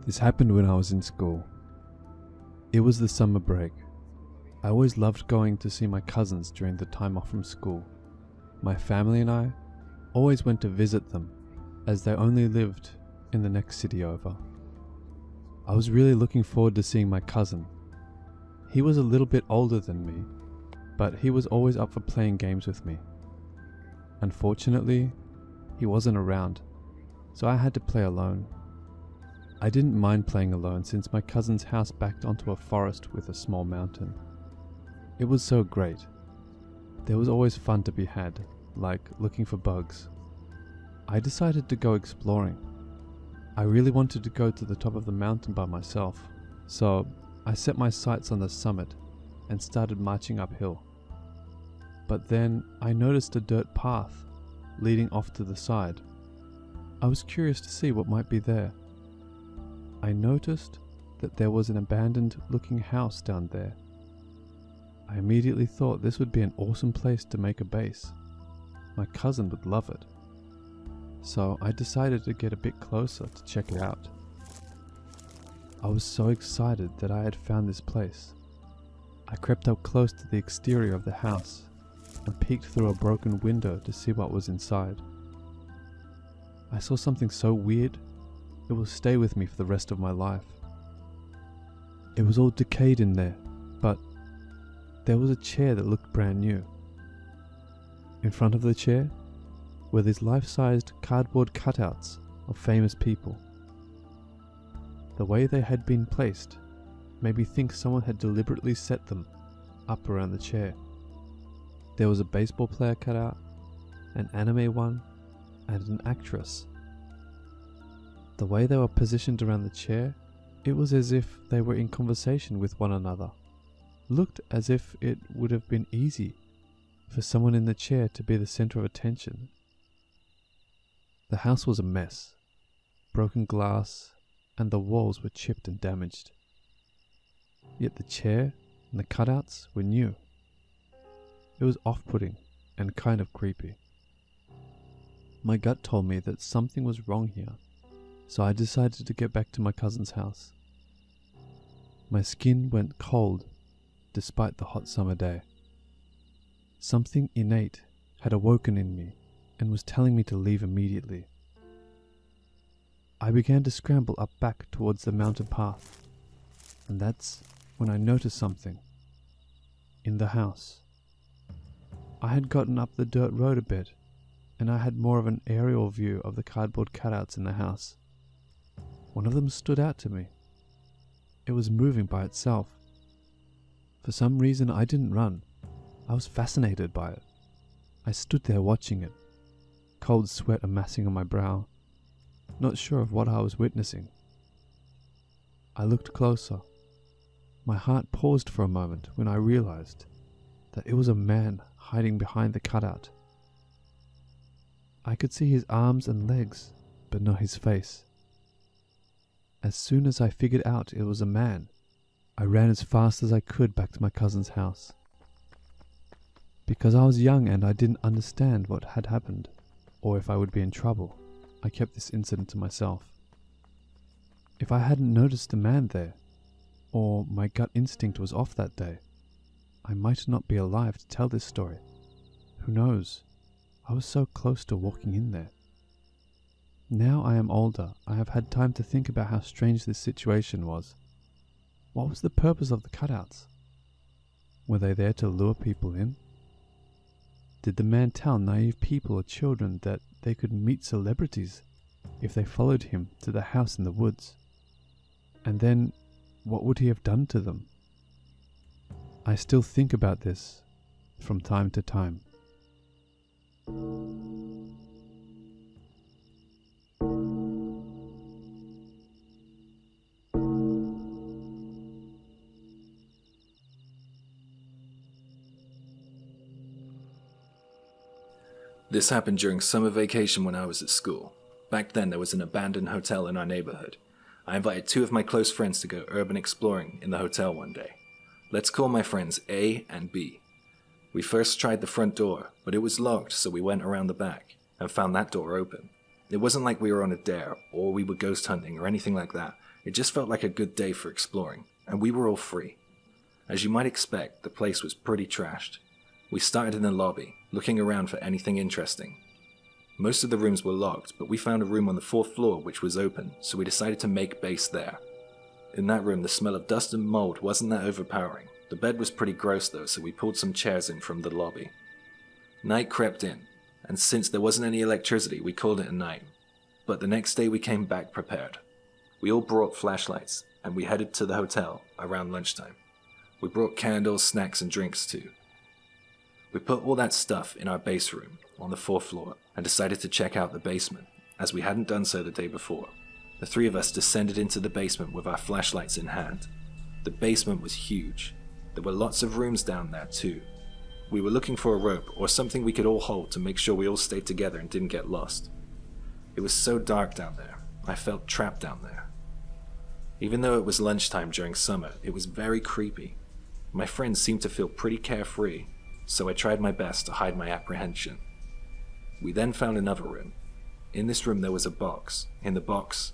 This happened when I was in school. It was the summer break. I always loved going to see my cousins during the time off from school. My family and I always went to visit them, as they only lived in the next city over. I was really looking forward to seeing my cousin. He was a little bit older than me, but he was always up for playing games with me. Unfortunately, he wasn't around, so I had to play alone. I didn't mind playing alone since my cousin's house backed onto a forest with a small mountain. It was so great. There was always fun to be had, like looking for bugs. I decided to go exploring. I really wanted to go to the top of the mountain by myself, so I set my sights on the summit and started marching uphill. But then I noticed a dirt path leading off to the side. I was curious to see what might be there. I noticed that there was an abandoned looking house down there. I immediately thought this would be an awesome place to make a base. My cousin would love it. So I decided to get a bit closer to check it out. I was so excited that I had found this place. I crept up close to the exterior of the house and peeked through a broken window to see what was inside. I saw something so weird, it will stay with me for the rest of my life. It was all decayed in there, but there was a chair that looked brand new. In front of the chair were these life-sized cardboard cutouts of famous people. The way they had been placed made me think someone had deliberately set them up around the chair. There was a baseball player cutout, an anime one, and an actress. The way they were positioned around the chair, it was as if they were in conversation with one another. Looked as if it would have been easy for someone in the chair to be the center of attention. The house was a mess. Broken glass and the walls were chipped and damaged. Yet the chair and the cutouts were new. It was off-putting and kind of creepy. My gut told me that something was wrong here, so I decided to get back to my cousin's house. My skin went cold despite the hot summer day. Something innate had awoken in me and was telling me to leave immediately. I began to scramble up back towards the mountain path, and that's when I noticed something. In the house. I had gotten up the dirt road a bit, and I had more of an aerial view of the cardboard cutouts in the house. One of them stood out to me. It was moving by itself. For some reason I didn't run. I was fascinated by it. I stood there watching it, cold sweat amassing on my brow, not sure of what I was witnessing. I looked closer. My heart paused for a moment when I realized that it was a man hiding behind the cutout. I could see his arms and legs, but not his face. As soon as I figured out it was a man, I ran as fast as I could back to my cousin's house. Because I was young and I didn't understand what had happened, or if I would be in trouble, I kept this incident to myself. If I hadn't noticed the man there, or my gut instinct was off that day, I might not be alive to tell this story. Who knows? I was so close to walking in there. Now I am older, I have had time to think about how strange this situation was. What was the purpose of the cutouts? Were they there to lure people in? Did the man tell naive people or children that they could meet celebrities if they followed him to the house in the woods? And then, what would he have done to them? I still think about this from time to time. This happened during summer vacation when I was at school. Back then there was an abandoned hotel in our neighborhood. I invited two of my close friends to go urban exploring in the hotel one day. Let's call my friends A and B. We first tried the front door, but it was locked, so we went around the back and found that door open. It wasn't like we were on a dare or we were ghost hunting or anything like that. It just felt like a good day for exploring, and we were all free. As you might expect, the place was pretty trashed. We started in the lobby, looking around for anything interesting. Most of the rooms were locked, but we found a room on the 4th floor which was open, so we decided to make base there. In that room, the smell of dust and mold wasn't that overpowering. The bed was pretty gross though, so we pulled some chairs in from the lobby. Night crept in, and since there wasn't any electricity, we called it a night. But the next day we came back prepared. We all brought flashlights, and we headed to the hotel around lunchtime. We brought candles, snacks, and drinks too. We put all that stuff in our base room on the 4th floor and decided to check out the basement, as we hadn't done so the day before. The 3 of us descended into the basement with our flashlights in hand. The basement was huge. There were lots of rooms down there too. We were looking for a rope or something we could all hold to make sure we all stayed together and didn't get lost. It was so dark down there. I felt trapped down there. Even though it was lunchtime during summer, it was very creepy. My friends seemed to feel pretty carefree, so I tried my best to hide my apprehension. We then found another room. In this room there was a box. In the box,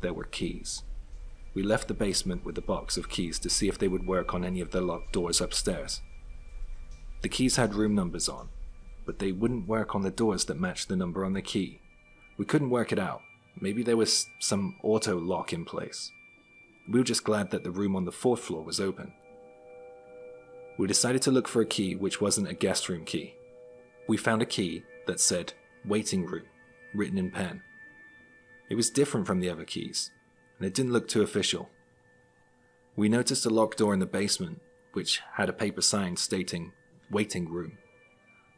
there were keys. We left the basement with the box of keys to see if they would work on any of the locked doors upstairs. The keys had room numbers on, but they wouldn't work on the doors that matched the number on the key. We couldn't work it out. Maybe there was some auto lock in place. We were just glad that the room on the 4th floor was open. We decided to look for a key which wasn't a guest room key. We found a key that said waiting room, written in pen. It was different from the other keys, and it didn't look too official. We noticed a locked door in the basement, which had a paper sign stating waiting room,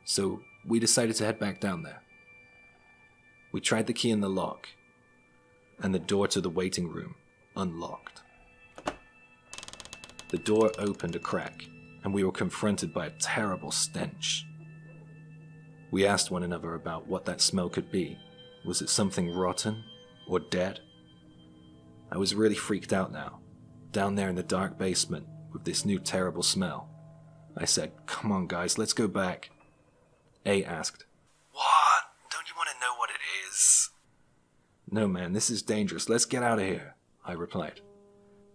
so we decided to head back down there. We tried the key in the lock, and the door to the waiting room unlocked. The door opened a crack, and we were confronted by a terrible stench. We asked one another about what that smell could be. Was it something rotten or dead? I was really freaked out now, down there in the dark basement with this new terrible smell. I said, "Come on guys, let's go back." A asked, "What? Don't you want to know what it is?" "No man, this is dangerous. Let's get out of here," I replied.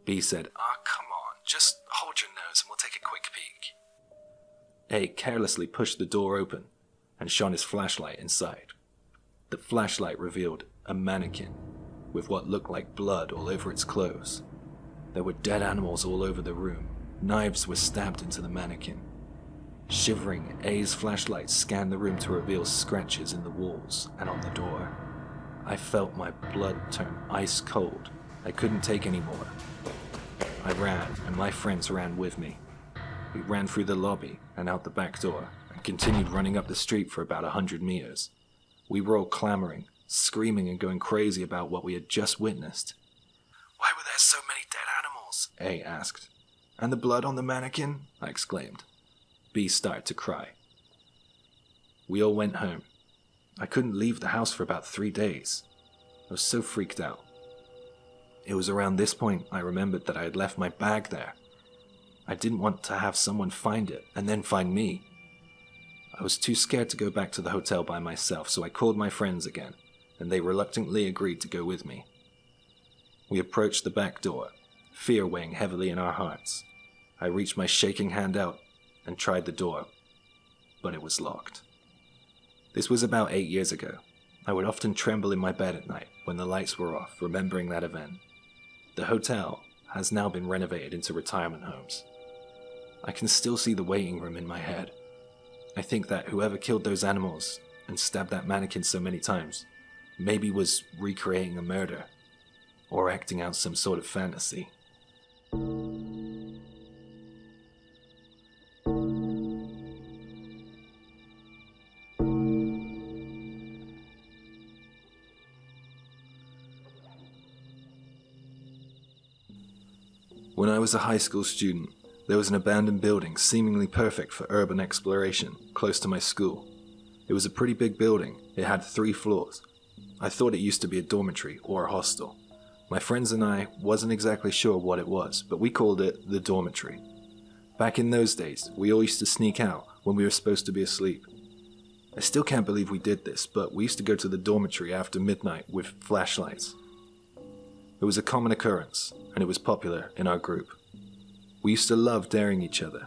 B said, Come on, just hold your nose and we'll take a quick peek." A carelessly pushed the door open and shone his flashlight inside. The flashlight revealed a mannequin with what looked like blood all over its clothes. There were dead animals all over the room. Knives were stabbed into the mannequin. Shivering, A's flashlight scanned the room to reveal scratches in the walls and on the door. I felt my blood turn ice cold. I couldn't take any more. I ran, and my friends ran with me. We ran through the lobby and out the back door, and continued running up the street for about 100 meters. We were all clamoring, screaming and going crazy about what we had just witnessed. "Why were there so many dead animals?" A asked. "And the blood on the mannequin?" I exclaimed. B started to cry. We all went home. I couldn't leave the house for about 3 days. I was so freaked out. It was around this point I remembered that I had left my bag there. I didn't want to have someone find it and then find me. I was too scared to go back to the hotel by myself, so I called my friends again, and they reluctantly agreed to go with me. We approached the back door, fear weighing heavily in our hearts. I reached my shaking hand out and tried the door, but it was locked. This was about 8 years ago. I would often tremble in my bed at night when the lights were off, remembering that event. The hotel has now been renovated into retirement homes. I can still see the waiting room in my head. I think that whoever killed those animals and stabbed that mannequin so many times maybe was recreating a murder or acting out some sort of fantasy. When I was a high school student, there was an abandoned building seemingly perfect for urban exploration close to my school. It was a pretty big building. It had 3 floors. I thought it used to be a dormitory or a hostel. My friends and I wasn't exactly sure what it was, but we called it the dormitory. Back in those days, we all used to sneak out when we were supposed to be asleep. I still can't believe we did this, but we used to go to the dormitory after midnight with flashlights. It was a common occurrence, and it was popular in our group. We used to love daring each other.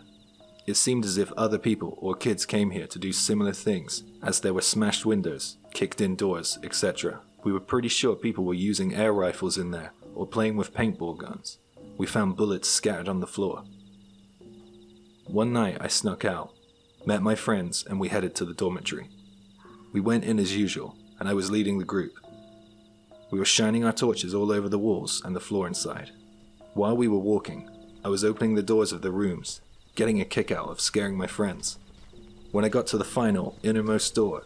It seemed as if other people or kids came here to do similar things, as there were smashed windows, kicked in doors, etc. We were pretty sure people were using air rifles in there, or playing with paintball guns. We found bullets scattered on the floor. One night I snuck out, met my friends, and we headed to the dormitory. We went in as usual, and I was leading the group. We were shining our torches all over the walls and the floor inside. While we were walking, I was opening the doors of the rooms, getting a kick out of scaring my friends. When I got to the final, innermost door,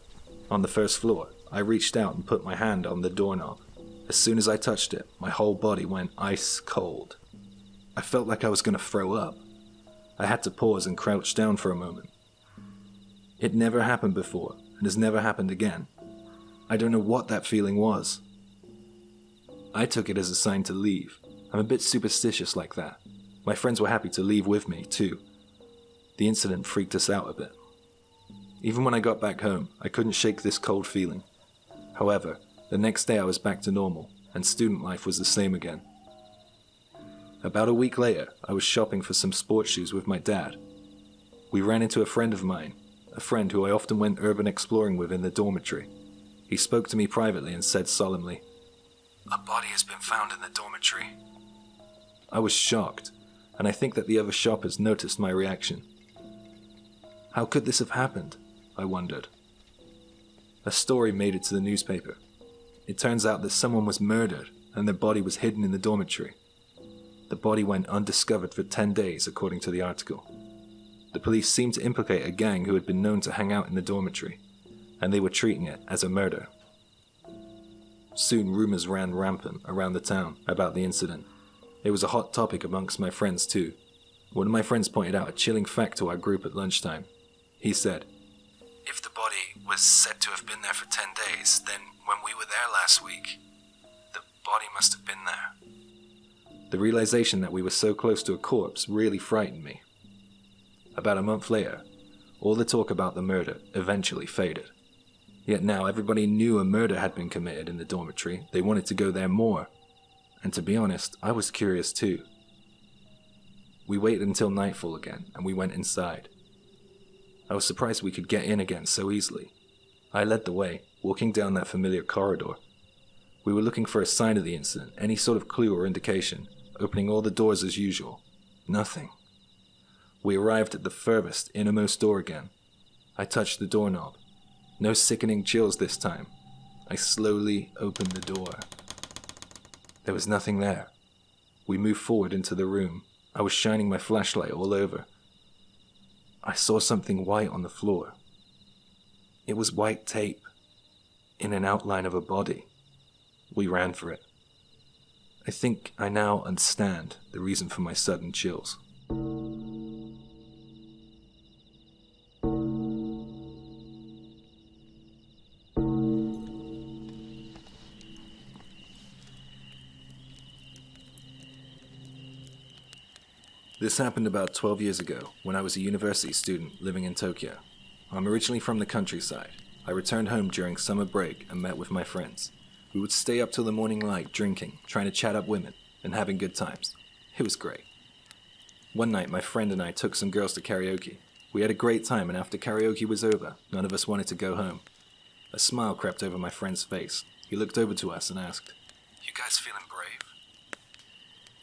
on the first floor, I reached out and put my hand on the doorknob. As soon as I touched it, my whole body went ice cold. I felt like I was going to throw up. I had to pause and crouch down for a moment. It never happened before, and has never happened again. I don't know what that feeling was. I took it as a sign to leave. I'm a bit superstitious like that. My friends were happy to leave with me, too. The incident freaked us out a bit. Even when I got back home, I couldn't shake this cold feeling. However, the next day I was back to normal, and student life was the same again. About a week later, I was shopping for some sports shoes with my dad. We ran into a friend of mine, a friend who I often went urban exploring with in the dormitory. He spoke to me privately and said solemnly, "A body has been found in the dormitory." I was shocked, and I think that the other shoppers noticed my reaction. How could this have happened? I wondered. A story made it to the newspaper. It turns out that someone was murdered and their body was hidden in the dormitory. The body went undiscovered for 10 days, according to the article. The police seemed to implicate a gang who had been known to hang out in the dormitory, and they were treating it as a murder. Soon rumors ran rampant around the town about the incident. It was a hot topic amongst my friends too. One of my friends pointed out a chilling fact to our group at lunchtime. He said, "If the body was said to have been there for 10 days, then when we were there last week, the body must have been there." The realization that we were so close to a corpse really frightened me. About a month later, all the talk about the murder eventually faded. Yet now everybody knew a murder had been committed in the dormitory. They wanted to go there more. And to be honest, I was curious too. We waited until nightfall again, and we went inside. I was surprised we could get in again so easily. I led the way, walking down that familiar corridor. We were looking for a sign of the incident, any sort of clue or indication, opening all the doors as usual. Nothing. We arrived at the furthest, innermost door again. I touched the doorknob. No sickening chills this time. I slowly opened the door. There was nothing there. We moved forward into the room. I was shining my flashlight all over. I saw something white on the floor. It was white tape, in an outline of a body. We ran for it. I think I now understand the reason for my sudden chills. This happened about 12 years ago, when I was a university student living in Tokyo. I'm originally from the countryside. I returned home during summer break and met with my friends. We would stay up till the morning light drinking, trying to chat up women, and having good times. It was great. One night, my friend and I took some girls to karaoke. We had a great time, and after karaoke was over, none of us wanted to go home. A smile crept over my friend's face. He looked over to us and asked, "You guys feeling brave?"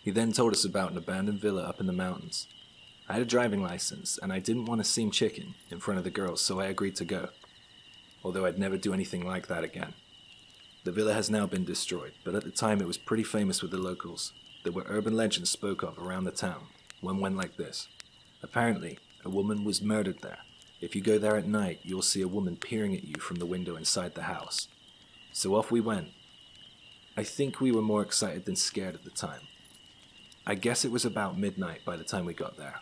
He then told us about an abandoned villa up in the mountains. I had a driving license, and I didn't want to seem chicken in front of the girls, so I agreed to go. Although I'd never do anything like that again. The villa has now been destroyed, but at the time it was pretty famous with the locals. There were urban legends spoke of around the town. One went like this. Apparently, a woman was murdered there. If you go there at night, you'll see a woman peering at you from the window inside the house. So off we went. I think we were more excited than scared at the time. I guess it was about midnight by the time we got there.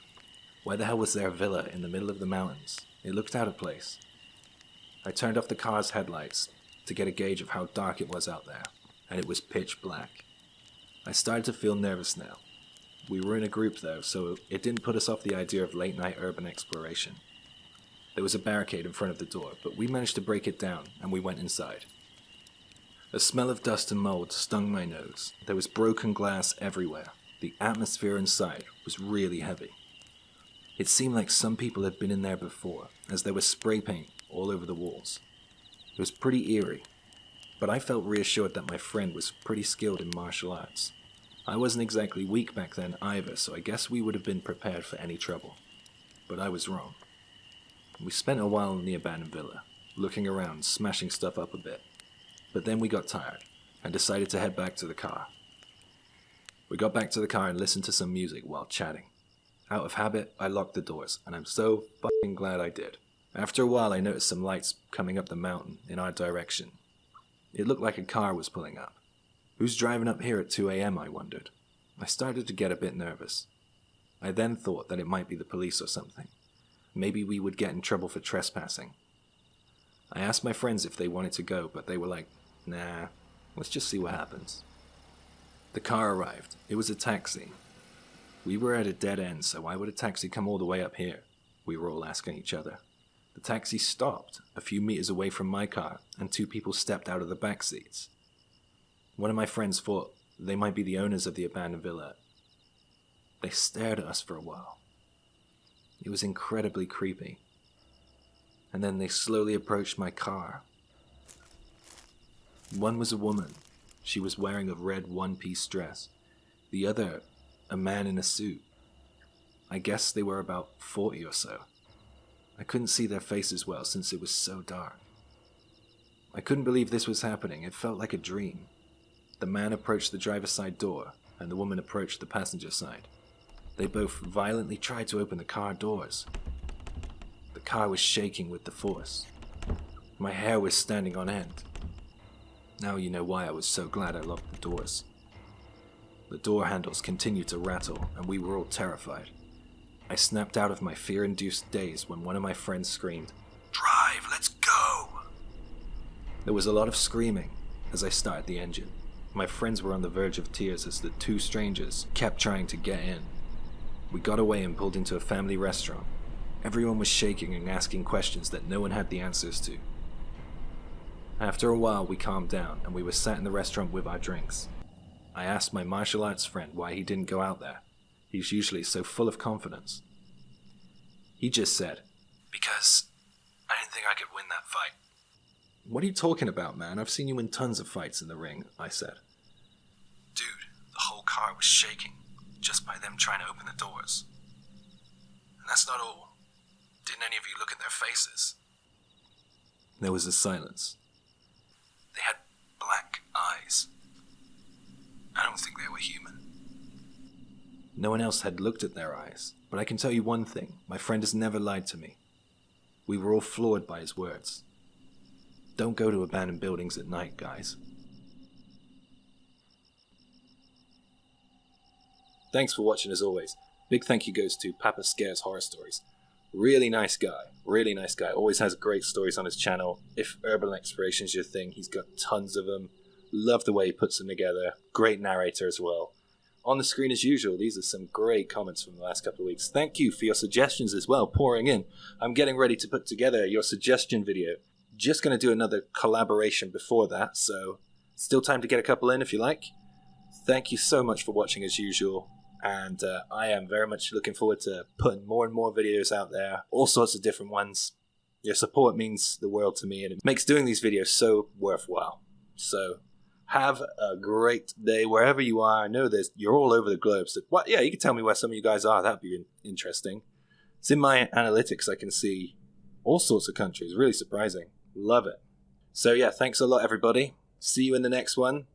Why the hell was there a villa in the middle of the mountains? It looked out of place. I turned off the car's headlights to get a gauge of how dark it was out there, and it was pitch black. I started to feel nervous now. We were in a group though, so it didn't put us off the idea of late night urban exploration. There was a barricade in front of the door, but we managed to break it down, and we went inside. A smell of dust and mold stung my nose. There was broken glass everywhere. The atmosphere inside was really heavy. It seemed like some people had been in there before, as there was spray paint all over the walls. It was pretty eerie, but I felt reassured that my friend was pretty skilled in martial arts. I wasn't exactly weak back then either, so I guess we would have been prepared for any trouble. But I was wrong. We spent a while in the abandoned villa, looking around, smashing stuff up a bit. But then we got tired, and decided to head back to the car. We got back to the car and listened to some music while chatting. Out of habit, I locked the doors, and I'm so fucking glad I did. After a while, I noticed some lights coming up the mountain in our direction. It looked like a car was pulling up. Who's driving up here at 2 a.m., I wondered. I started to get a bit nervous. I then thought that it might be the police or something. Maybe we would get in trouble for trespassing. I asked my friends if they wanted to go, but they were like, nah, let's just see what happens. The car arrived. It was a taxi. We were at a dead end, so why would a taxi come all the way up here? We were all asking each other. The taxi stopped a few meters away from my car, and two people stepped out of the back seats. One of my friends thought they might be the owners of the abandoned villa. They stared at us for a while. It was incredibly creepy. And then they slowly approached my car. One was a woman. She was wearing a red one-piece dress. The other, a man in a suit. I guess they were about 40 or so. I couldn't see their faces well since it was so dark. I couldn't believe this was happening. It felt like a dream. The man approached the driver's side door, and the woman approached the passenger side. They both violently tried to open the car doors. The car was shaking with the force. My hair was standing on end. Now you know why I was so glad I locked the doors. The door handles continued to rattle, and we were all terrified. I snapped out of my fear-induced daze when one of my friends screamed, "Drive, let's go!" There was a lot of screaming as I started the engine. My friends were on the verge of tears as the two strangers kept trying to get in. We got away and pulled into a family restaurant. Everyone was shaking and asking questions that no one had the answers to. After a while, we calmed down and we were sat in the restaurant with our drinks. I asked my martial arts friend why he didn't go out there. He's usually so full of confidence. He just said, "Because I didn't think I could win that fight." "What are you talking about, man? I've seen you in tons of fights in the ring," I said. "Dude, the whole car was shaking just by them trying to open the doors. And that's not all. Didn't any of you look at their faces?" There was a silence. They had black eyes. I don't think they were human. No one else had looked at their eyes, but I can tell you one thing, my friend has never lied to me. We were all floored by his words. Don't go to abandoned buildings at night, guys. Thanks for watching as always. Big thank you goes to Papa Scares Horror Stories. Really nice guy, always has great stories on his channel. If urban exploration is your thing, he's got tons of them. Love the way he puts them together, great narrator as well. On the screen as usual, these are some great comments from the last couple of weeks. Thank you for your suggestions as well, pouring in. I'm getting ready to put together your suggestion video. Just going to do another collaboration before that, so still time to get a couple in if you like. Thank you so much for watching as usual. And I am very much looking forward to putting more and more videos out there, all sorts of different ones. Your support means the world to me, and it makes doing these videos so worthwhile. So have a great day wherever you are. I know you're all over the globe, so yeah, you can tell me where some of you guys are. That'd be interesting. It's in my analytics. I can see all sorts of countries. Really surprising. Love it. So yeah, thanks a lot, everybody. See you in the next one.